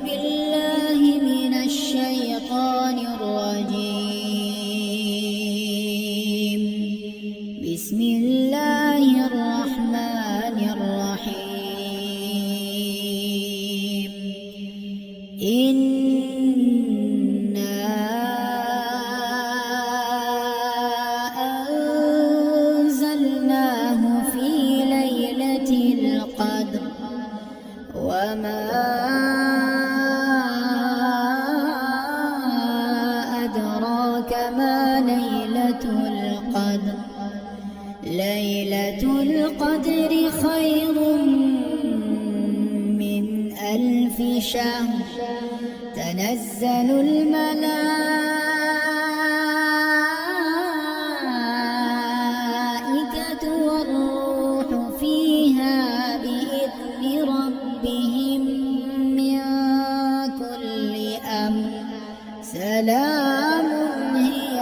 بالله من الشيطان الرجيم. بسم الله الرحمن الرحيم. إنا أنزلناه في ليلة القدر وما أدراك ما ليلة القدر. ليلة القدر خير من 1000 شهر. تنزل الملائكة والروح فيها بإذن ربهم من كل أمر. سلام هي